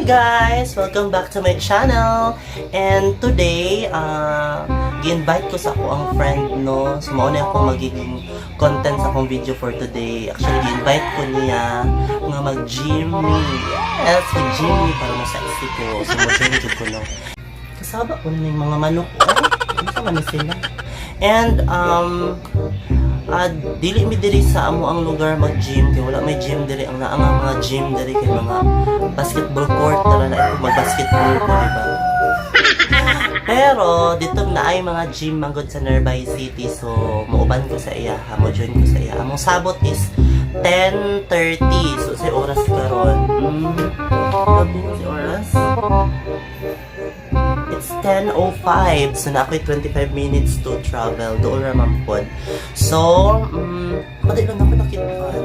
guys! Welcome back to my channel. And today, gi-invite ko sa ako ang friend, no? So, mauna ako magiging content sa akong video for today. Actually, gi-invite ko niya nga mag-gym me. Yes, mag-gym me para masexy ko. So, mag-gym ko, no? Kasaba ko na yung mga manok. Ano sa man sila? And, dili mi diri sa amo ang lugar mag-gym kay wala may gym diri ang naa nga mga gym diri kay mga basketball court tara na ito mag-basketball ko diba. Pero dito na ay mga gym manggod sa Nurbay City, so muuban ko sa iya, mo join ko sa iya. Among sabot is 10:30, so sa oras karon. Gabi na si oras. It's 10:05, so na ako'y 25 minutes to travel. Doon naman po. So, pwede lang ako nakitaan.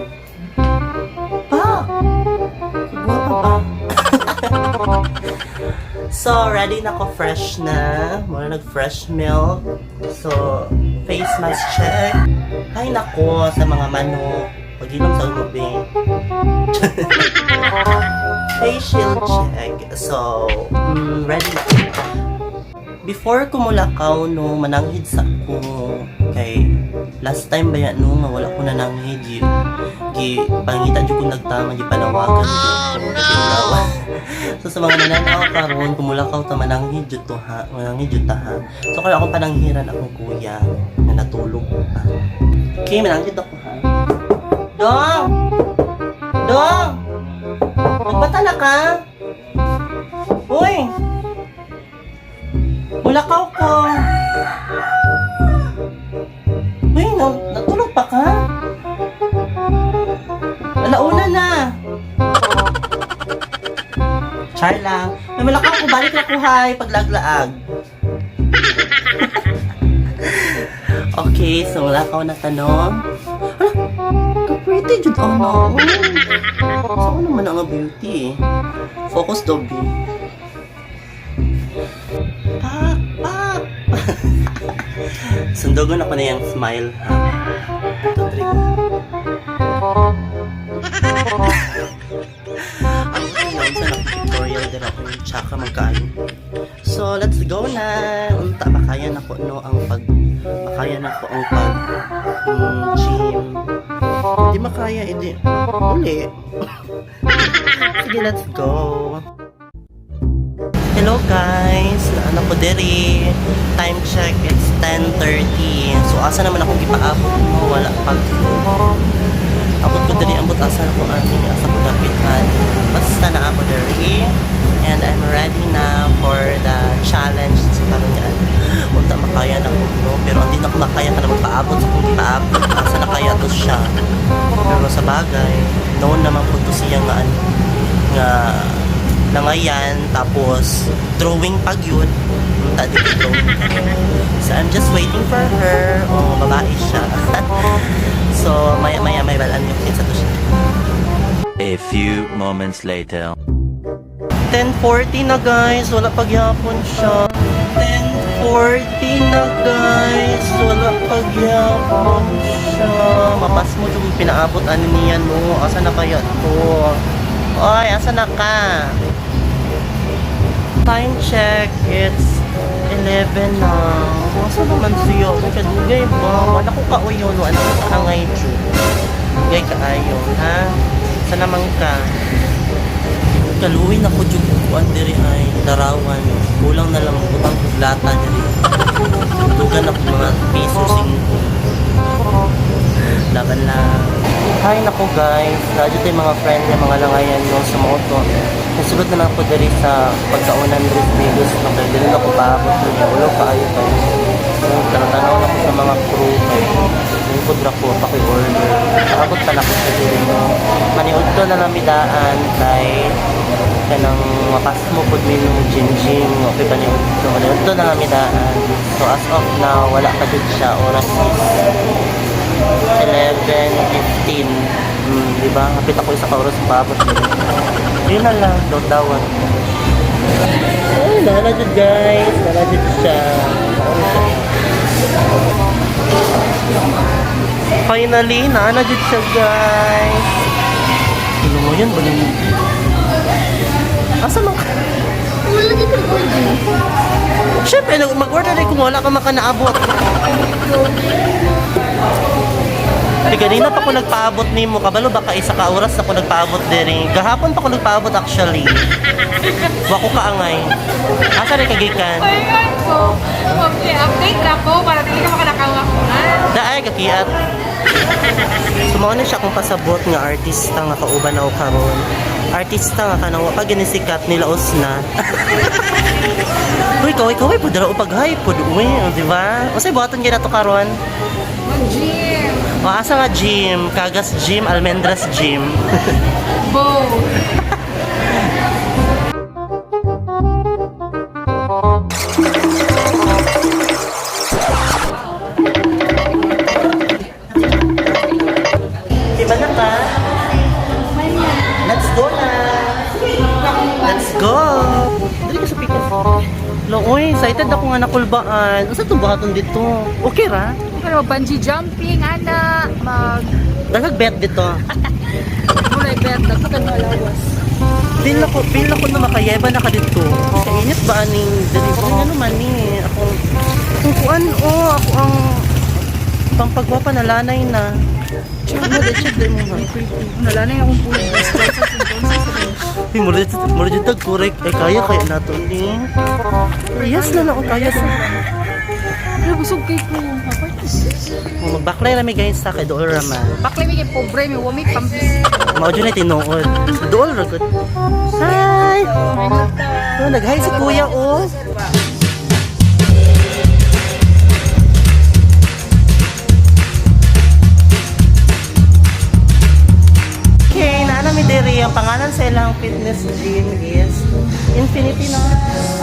Pa! Siguro pa ba? So, ready na ako, fresh na. Muna nag-fresh milk. So, face mask check. Ay nako, sa mga manok. Pag-inom sa ubi. Facial check. So, ready na. Before ko mulakaw, no, mananghid sa ko. Kay, last time ba yan, no, nga wala ko nananghid. Pangita dyan ko nagtama, di panawagan ko. So, sa mga nananaw karon kumulakaw ta mananghid dyan to ha. Mananghid dyan ta ha. So, kaya ako pananghiran akong kuya na natulog pa. Okay, mananghid ako ha. Dong! Dong! Magbatala ka? Uy! Mulakaw ko! Uy, natulog pa ka? Alauna na! Char lang. May malakaw ko, balik na ko hay, paglaglaag. Okay, so mulakaw na tanong. Hala, ka-pretty jud ano. So, ano man ang beauty? Focus dobi. Pak! Pak! Sundogon ako na yung smile, ha? Ito, trigo. Ang ngayon sa tutorial din ako yung tsaka magkain. So, let's go na! Unta, makayan ako, no, ang makayan ako ang gym. Hindi makaya, hindi. Uli. Sige, let's go! Hello guys! Naano ko diri. Time check, it's 10:30. So, asa naman akong ipaabot mo? Wala pag abot ko diri, ambot asa na ko aning asa ko dapitan. Basta na ako diri. And I'm ready na for the challenge. So, parang yan. Unta makaya na ko, no? Pero hindi na ko makaya ka na magpaabot sa kung ipaabot. Asa na kaya to siya. Pero sa bagay, noon naman po to siya nga nangayan, tapos drawing pag yun. Tadi drawing ka. So I'm just waiting for her. Oh, babae siya. So maya may balaan yung kinsa to siya. A few moments later. 10:40 na guys, wala pagyapon siya. 10:40 na guys, wala pagyapon siya. Mapas mo yung pinaabot ano niya, no? Asa na kaya to? Oy, asa na ka? Time check, it's 11 na. Masa naman siya? Kadugay ba? Wala ko kauyo, no? Ano ko angay dyo? Dugay ka ayo, ha? Sa naman ka? Kaluwin ako dyan kukuan diri ay larawan. Kulang na lang butang kublata diri. Dugan ako mga piso 5. Laban lang. Hi nako guys, nadyo tayo mga friend niya, mga langayan yung sa moto. Nasugot na lang ako dali sa pagkaunan rin videos na kayo. Dili na ako paabot niya, ulo pa ayo pa. So, tanong-tanaw na ko sa mga crew kayo. Yung food ko, paki-order. Nakabot pa na ko sa dili mo. Maniod ko na lamidaan kay kanang mapas mo po min yung gym. Okay ba niyo? So, maniod ko na lamidaan. So, as of now, wala pa dito siya. Oras is 11:15. Diba? Hapit ako isa oras sa paabot nila. Yun na lang, daw-dawan. Ay, nalajud guys. Nalajud siya. Finally, nalajud siya guys. Ano mo yun? Asa man Siyempre, mag-order rin kung wala ka makanaabot. Ganina pa ako nagpaabot ni mo. Kabalo baka isa ka oras ako nagpaabot din. Gahapon pa ako nagpaabot actually. Wako kaangay. Asa rin kagikan? Ayun ko. Update na po para hindi ka makanakawakunan. Daay, kakiat. Sumao na siya kung pasabot nga artista nga kauban ako karon. Artista nga kanang wa pa ginisikat nila Osna. Uy, kaway po dala upag hay po uy, di ba? Usay buhaton gyud nato karon. Mag-gym. O asa nga gym, Kagas Gym, Almendras Gym. Bow. Di ba na ka? Let's go na! Let's go! Dali ka sa pikas. Lo, uy, excited ako nga nakulbaan. Asa itong buhaton dito? Okay ra? Pero bungee jumping, ana. Daghag bet dito. Mulay bet, nagputan mo alawas. Feel ako na makayeba na ka dito. Kainit ba aning dali ko nga naman ni akong kuan ako ang pampagwapa na lanay na. Ano de check mo ha. Nalanay akong pulo. Mura dito correct ay kaya nato ni. Yes na lang kaya sa. Pero busog kay ko. Magbaklay rami guys sa kay dool rama. Bakla may kay pobre, may wami pambis. Mao jud na tinuod. Dool ra gud. Hi. Oh, nag-hi si kuya oh. Okay, naanami diri ang pangalan sa ilang fitness gym is Infinity na.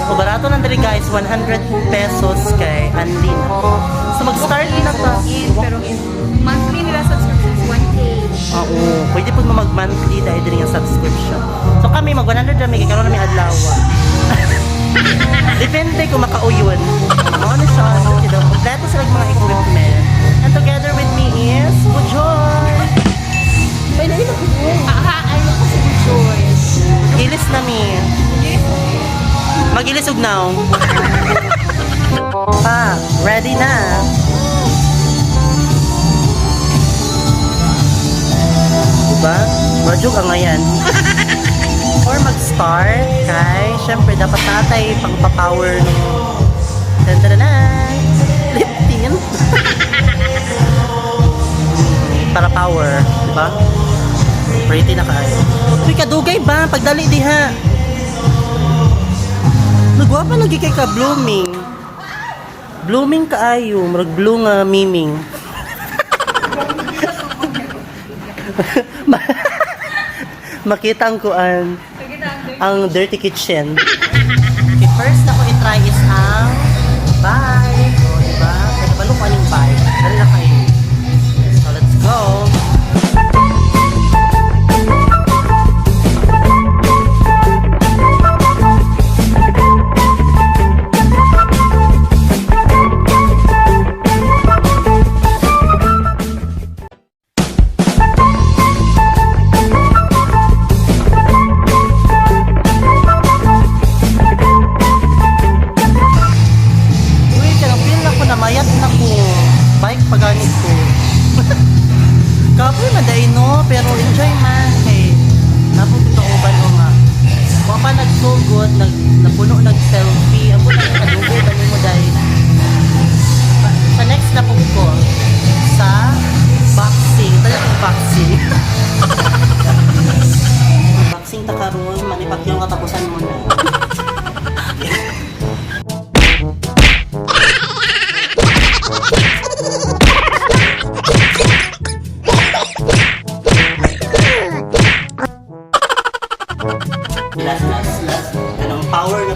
O barato lang diri guys, 100 pesos kay Andy na. So mag-start na ta. Pero monthly nila subscription is 1K. Oo, pwede po mag-monthly dahil din yung subscription. So kami mag-100 kami, kaya karoon namin adlaw. Depende kung makauyon. Ano siya, kompleto sila mga equipment. And together with me is Bujoy. Ay, nahin ako po. Ay, ako si Bujoy. Gilis namin. Magilis og now. Pa, ready na. Diba? Majog ang ngayon. Or mag-start kay, syempre dapat natay pang-power ng tantaranan. Lifting. Para power, diba? Pretty na kayo. Uy, kadugay ba? Pagdali diha. Nagwapa lagi kay ka blooming. Blooming kaayo, murag blue nga miming. Makita ang kuan ang dirty kitchen. Okay, first na ko i-try is ang bike. O, diba? Kaya kabalo ko aning bike. Dali na kayo. So, let's go. Uy, karang feel na ko na mayat na ko. Bike paganit ko. Kapoy na day no, pero enjoy man. Kay, napupunta ko ba nga. Kung pa nagsugod, napuno nag-selfie. Ang puno nagkadugo, bali mo dahil. Sa next na po ko, sa boxing. Talagang boxing. Boxing ta karon, manipak yung katapusan mo na. Last. Anong power na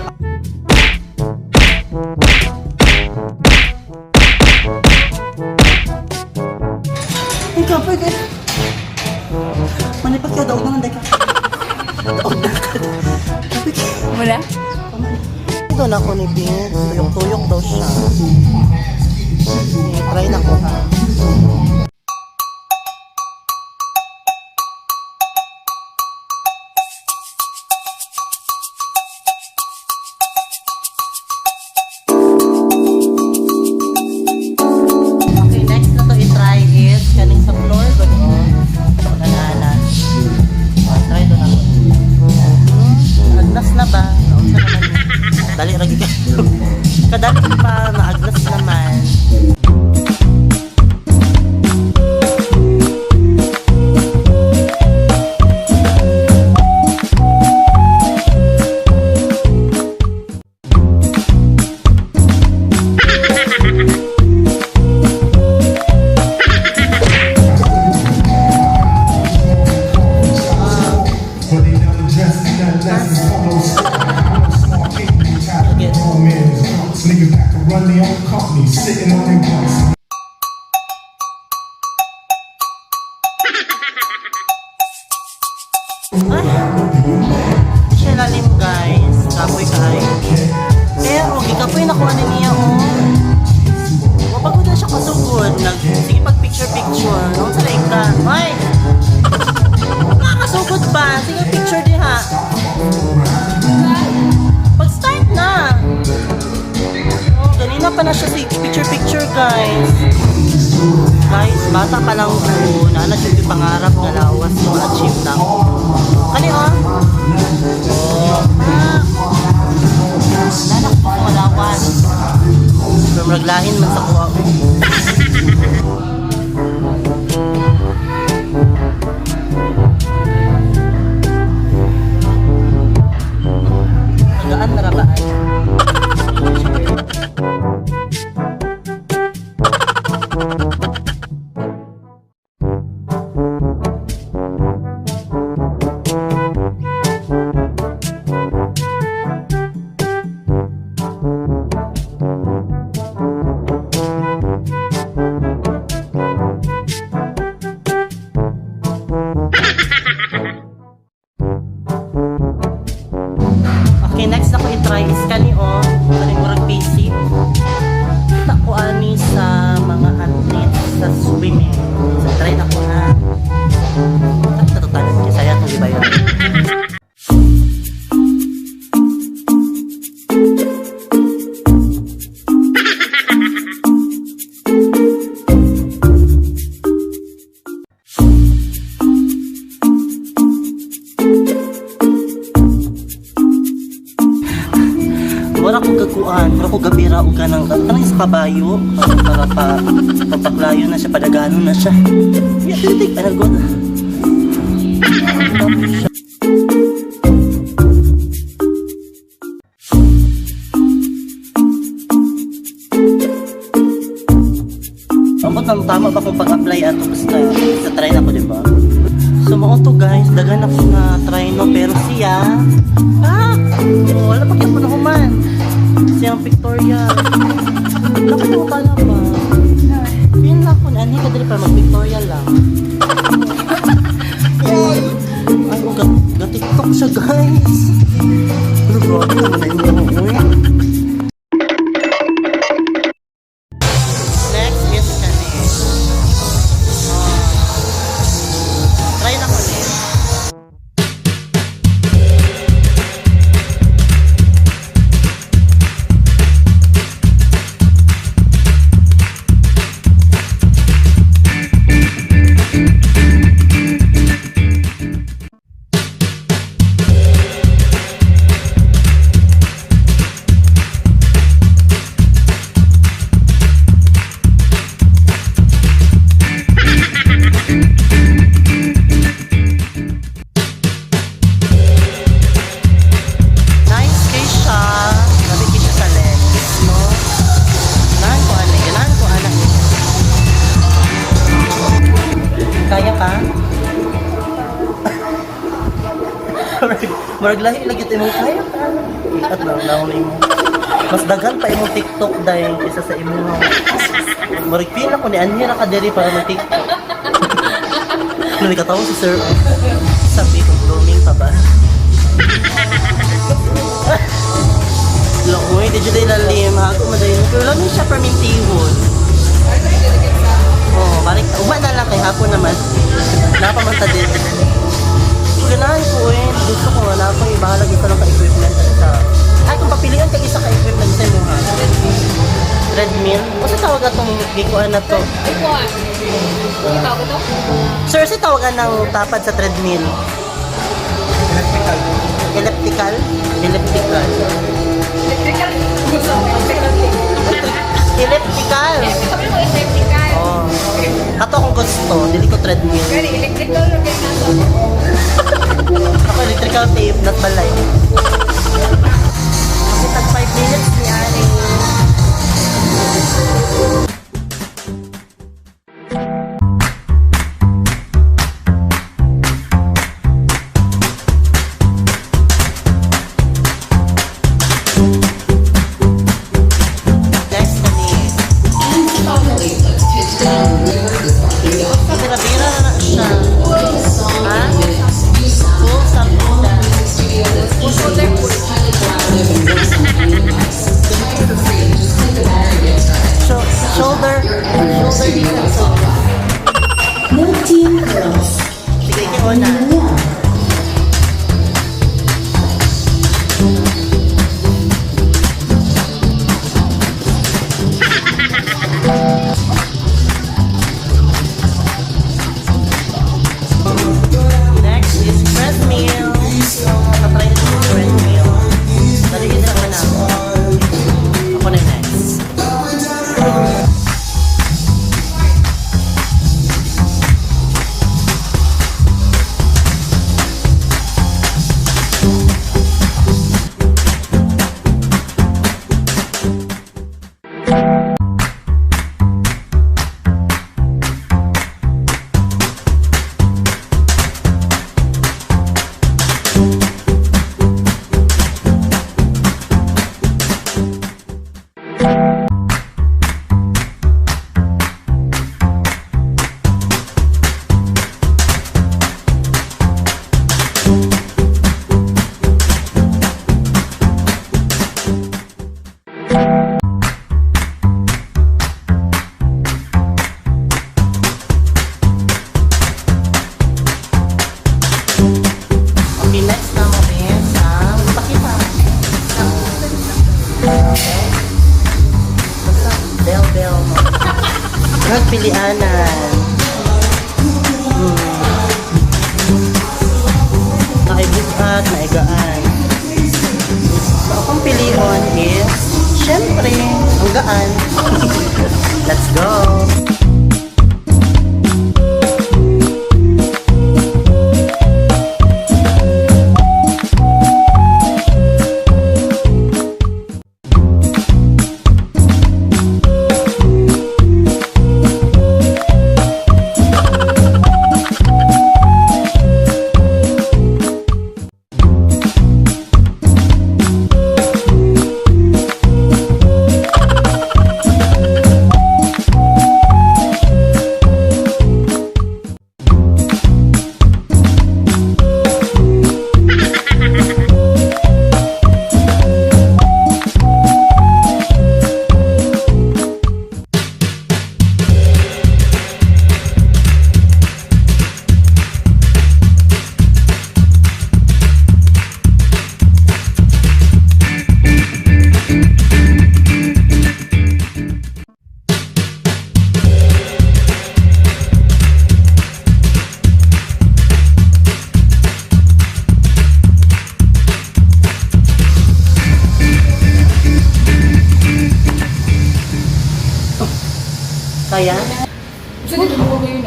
ikaw pwede. Manipak yung daog naman dahil ka. Daog na ka. Wala? Ito na ako ni Bing. Tuyok-tuyok daw siya. Try na ko ha. ko ano niya, oh. Mapagod na siya kasugod. Sige, pag-picture-picture. Nung sa like ka. Ay! Makakasugod pa. Sige, picture di ha. Pag-start na. Oh, ganina pa na siya si picture-picture, guys. Guys, bata pa lang ko. Naana siya yung pangarap nga lawas yung achieve na. Kani, oh. Oh. Nanak ko malawan. Pero maglahin man sa kuha. Tagaan na rabaan. Okay, next na ko i-try is kani o. Kani murag basic. Kita ko ani sa mga athletes sa swimming. So, try na ko na. Tatutan. Kasi saya itong iba yun. Wala ko kakuan, wala ko gabira o kanang kanang sa kabayo para papaklayo na siya, padagano na siya. Yeah, titik, ano god. Ambot ang tama ba kung pag-apply ato basta sa try na ko, di ba? So mga to guys, dagan ako na try no pero siya wala pa kaya ko man. Siyang pictorial. Dapat mo pala ba? Yun na ako na, hindi ka dali pa mag-pictorial lang. Ay, ga-tiktok siya guys. Ano grabe naman na yung mga uwi. Next is kani. Try na ko ulit. Kaya ka? Marag lahi lagi tayo mong kaya ka. At lang mo. Mas dagan pa imong TikTok dahil isa sa imong. Marag pila ko ni Anira ka diri para mag TikTok. Nung katawag si Sir. Sabi ko blooming pa ba? Lokoy, di dyan lalim. Hago madayon. Pero lang siya permintihon. Oh, balik. Uma na lang kay hapon naman. Napamanta din. Ganahan ko eh. Gusto ko wala akong ibahalag isa lang ka-equipment. Ay, kung papilihan ka isa ka-equipment sa mo ha. Treadmill. O sa tawag atong gikuan na to? Ikuan. Tawag ito? Sir, si tawagan ng tapad sa treadmill? Elliptical. Elliptical? Elliptical. Electrical. Elliptical. Sabi mo, electrical. Oh. Ato kung gusto, dili ko treadmill. Kaya electrical lang yan nato. Ako electrical tape, not balay. Kasi tag 5 minutes ni Ani. Next kami. Bira-bira na siya. Ha? Full something dance. Puso their food. No team girls. Sige, ikaw na. Next is bread meal. Tatry na yung bread meal. Daliin na naman ako. Ako na yung next. Okay, next naman is ang pakita. Okay. Basta bell mo. Nagpilianan. Naibukat, naigaan. So, akong pilion is, syempre, ang gaan. Let's go! Kaya? Gusto nito mo ko yun,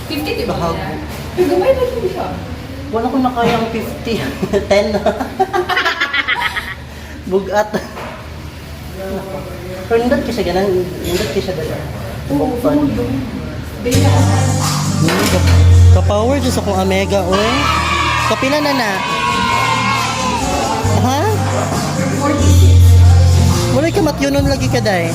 50, di ba? Bahag. Pero gamay ba yun siya? Wala ko na kayang 50. 10 na. Bugat. Pero nindot ka siya ganun. Nindot ka siya ganun. Bukpan. Ka-power dyan sa kong Omega, oy. Kapila na na. Ha? Wala ka matyunon lagi ka day.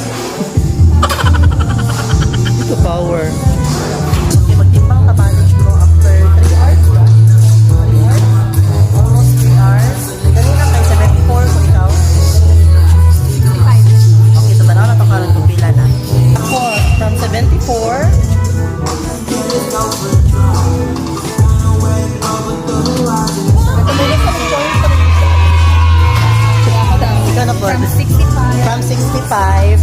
Ito power. Okay, magtimbang na manage ko after 3 hours ba? 3 hours? Almost 3 hours. Kanina kay 74 ko ikaw. 65. Okay, so tanaw na ito karoon kung pila na. Ako, from 74. Ikaw na po. From 65. From 65.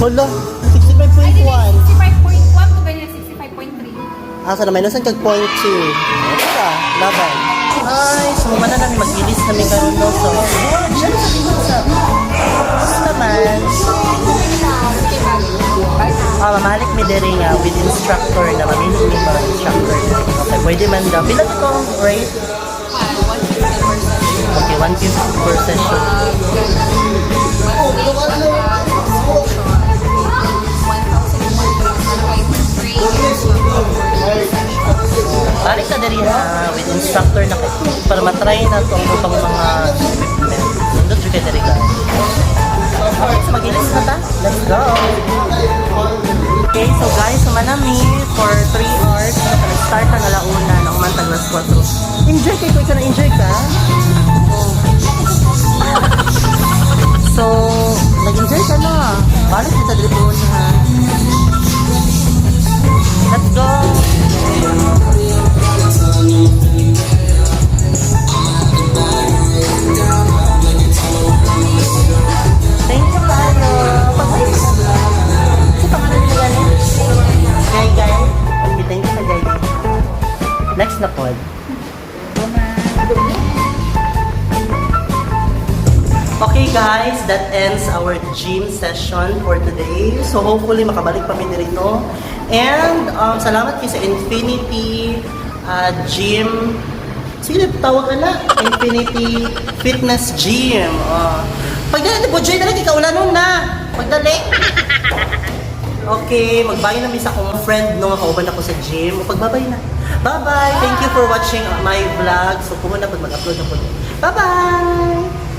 Hala, 65.1. 65.1 to ganyan, 65.3. Asa naman, nasan kag point 2? Ito laban. Ay, so mana namin mag-ilis namin karon no. So, siya na sabi ko sa... Gusto naman. Mamalik mi dere nga with instructor na mamili mi mga instructor. Okay, pwede man daw. Pila ito ang rate? 150%. Okay, 150 per session. Balik na diri ha, with instructor na para matry na ito ang upang mga equipment. Nandun siya kayo diri ka. Okay, so mag-ilis na ta. Let's go! Okay, so guys, sumanami for 3 hours. So, nag-start na alauna ng mantag las 4. Enjoy kayo, ikaw na enjoy ka? Okay guys, that ends our gym session for today. So hopefully makabalik pa kami dito. And salamat kayo sa Infinity Gym. Sige, tawag na. Infinity Fitness Gym. Pagdali, Bojoy na lang, ikaw nun na. Pagdali. Okay, magbayo na misa akong friend nung nakauban ako sa gym. Pagbabay na. Bye-bye. Thank you for watching my vlog. So, kumuna pag mag-upload ako. Bye-bye.